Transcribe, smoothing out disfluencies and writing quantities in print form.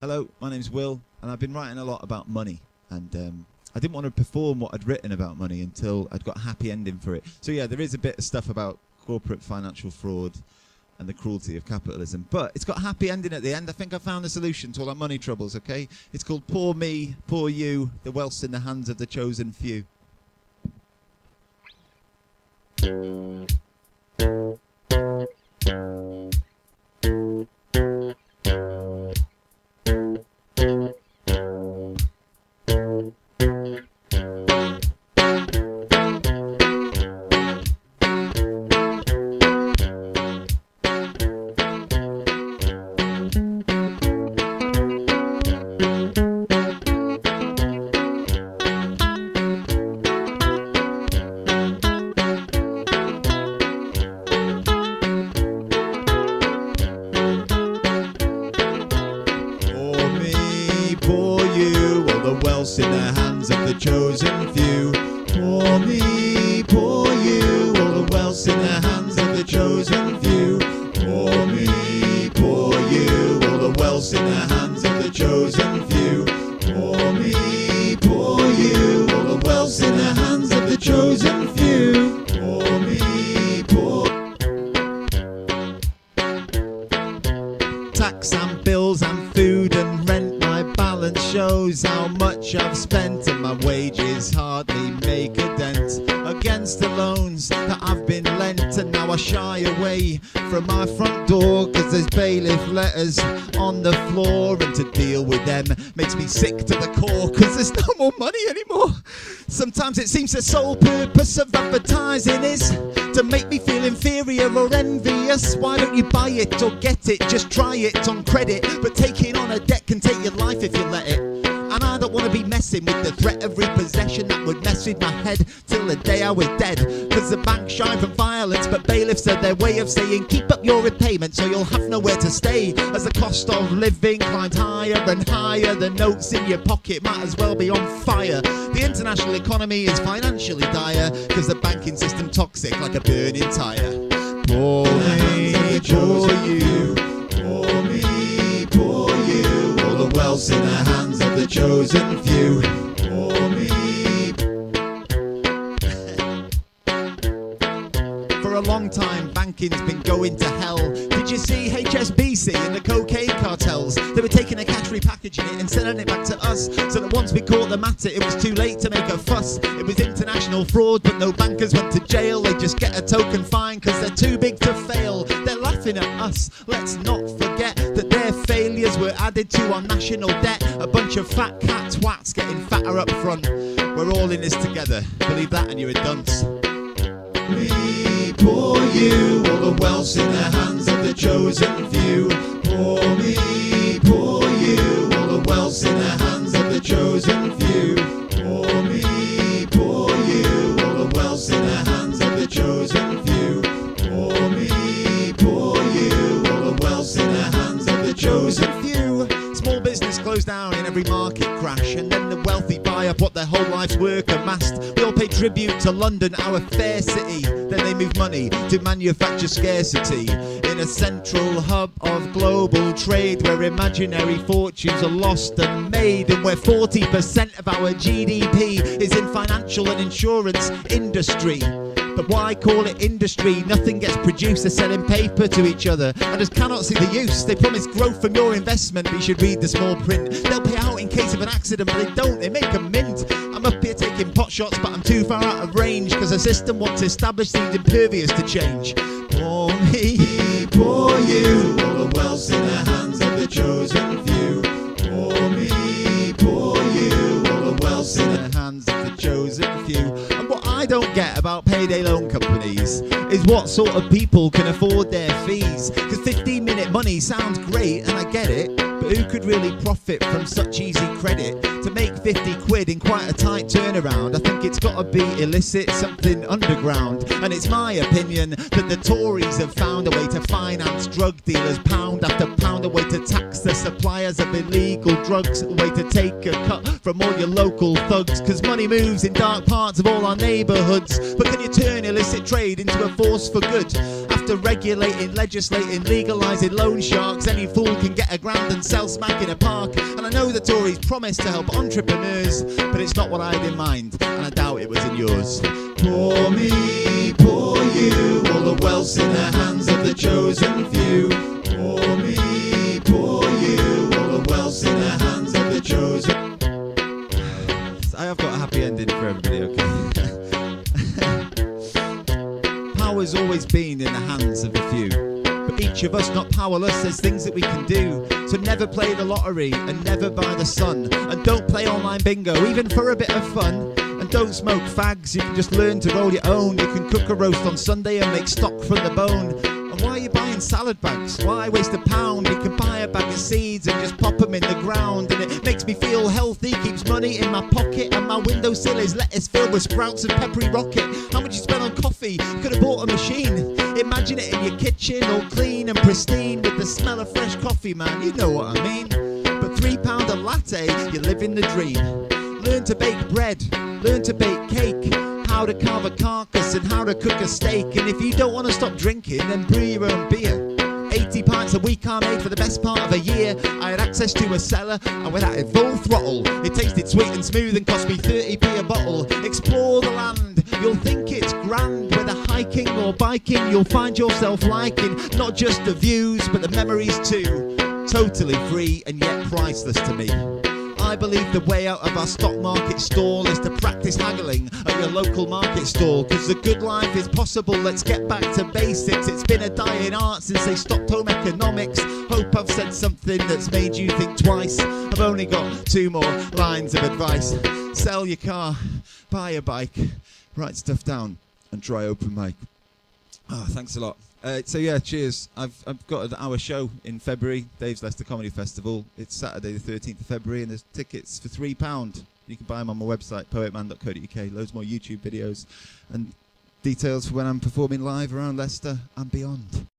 Hello, my name's Will, and I've been writing a lot about money, and I didn't want to perform what I'd written about money until I'd got a happy ending for it. So yeah, there is a bit of stuff about corporate financial fraud and the cruelty of capitalism, but it's got a happy ending at the end. I think I found the solution to all our money troubles, okay? It's called Poor Me, Poor You, the wealth's in the hands of the chosen few. In the hands of the chosen few. Poor me, poor you, all the wealth's in the hands of the chosen few. Poor me, poor you, all the wealth's in the hands of the chosen few. Poor me, poor you, all the wealth's in the hands of the chosen few. Poor me, poor. Tax and bills and food and rent, my balance shows how much I've spent, and my wages hardly make a dent against the loans that I've been lent. And now I shy away from my front door, cause there's bailiff letters on the floor, and to deal with them makes me sick to the core, cause there's no more money anymore. Sometimes it seems the sole purpose of advertising is to make me feel inferior or envious. Why don't you buy it or get it? Just try it on credit, but taking on a debt can take your life if you let it. And I don't want to be messing with the threat of repossession that would mess with my head till the day I was dead. Cause the banks shy from violence, but bailiffs are their way of saying keep up your repayments or you'll have nowhere to stay. As the cost of living climbs higher and higher, the notes in your pocket might as well be on fire. The international economy is financially dire, cause the banking system toxic like a burning tyre. Poor me, poor you, poor me, poor you, all the wealth's in the hands of the chosen few. Poor me. For a long time, banking's been going to hell. Did you see HSBC and the cocaine cartels? They were taking a cash, repackaging it and selling it back to us, so that once we caught them at it, it was too late to make a fuss. It was international fraud, but no bankers went to jail. They just get a token fine cause they're too big to fail. They're laughing at us. Let's not forget that their failures were added to our national debt. A bunch of fat cat twats getting fatter up front. We're all in this together. Believe that and you're a dunce. Me, poor you, all the wealth's in the hands of the chosen few. Poor me, poor you, all the wealth's in the hands of the chosen few. Poor me, poor you, all the wealth's in the hands of the chosen few. Poor me, poor you, all the wealth's in the hands of the chosen few. Small business closed down in every market crash, and then the wealthy buy up what their whole life's work amassed. We all pay tribute to London, our fair city. Then they move money to manufacture scarcity in a central hub of global trade, where imaginary fortunes are lost and made, and where 40% of our GDP is in financial and insurance industry. But why call it industry? Nothing gets produced. They're selling paper to each other. I just cannot see the use. They promise growth from your investment, but you should read the small print. They'll pay out in case of an accident, but they don't. They make a mint. I'm up here taking pot shots, but I'm too far out of range, cause the system once established seemed impervious to change. Poor me, poor you, all the wealth's in the hands of the chosen few. Poor me, poor you, all the wealth's in the hands of the chosen few. And what I don't get about payday loan companies is what sort of people can afford their fees. Cause 15-minute money sounds great, and I get it, but who could really profit from such easy credit? To make 50 quid in quite a tight turnaround, I think it's gotta be illicit, something underground. And it's my opinion that the Tories have found a way to finance drug dealers, pound after pound, a way to tax the suppliers of illegal drugs, a way to take a cut from all your local thugs. Cause money moves in dark parts of all our neighbourhoods, but can you turn illicit trade into a force for good? After regulating, legislating, legalising loan sharks, any fool can get a grand and sell sell smack in a park. And I know the Tories promised to help entrepreneurs, but it's not what I had in mind, and I doubt it was in yours. Poor me, poor you, all the wealth's in the hands of the chosen few. Poor me, poor you, all the wealth's in the hands of the chosen. I have got a happy ending for everybody, okay? Power's always been in the hands of a few, but each of us not powerless. There's things that we can do. So never play the lottery and never buy the sun, and don't play online bingo even for a bit of fun. And don't smoke fags, you can just learn to roll your own. You can cook a roast on Sunday and make stock from the bone. And why are you buying salad bags? Why waste £1? You can buy a bag of seeds and just pop them in the ground. And it makes me feel healthy, keeps money in my pocket. And my windowsill is lettuce filled with sprouts and peppery rocket. How much you spend on coffee? Could have bought a machine. Imagine it in your kitchen, all clean and pristine, with the smell of fresh coffee, man, you know what I mean. But £3 a latte, you're living the dream. Learn to bake bread, learn to bake cake, how to carve a carcass and how to cook a steak. And if you don't want to stop drinking, then brew your own beer. 80 pints a week I made for the best part of a year. I had access to a cellar and went at it full throttle. It tasted sweet and smooth and cost me 30p a bottle. Explore the land, you'll think it's grand. Whether hiking or biking, you'll find yourself liking not just the views but the memories too. Totally free and yet priceless to me. I believe the way out of our stock market stall is to practice haggling at your local market stall. Cause the good life is possible, let's get back to basics. It's been a dying art since they stopped home economics. Hope I've said something that's made you think twice. I've only got 2 more lines of advice. Sell your car, buy a bike, write stuff down and try open mic. Oh, thanks a lot. So yeah, cheers. I've got an hour show in February, Dave's Leicester Comedy Festival. It's Saturday the 13th of February, and there's tickets for £3. You can buy them on my website, poetman.co.uk. Loads more YouTube videos and details for when I'm performing live around Leicester and beyond.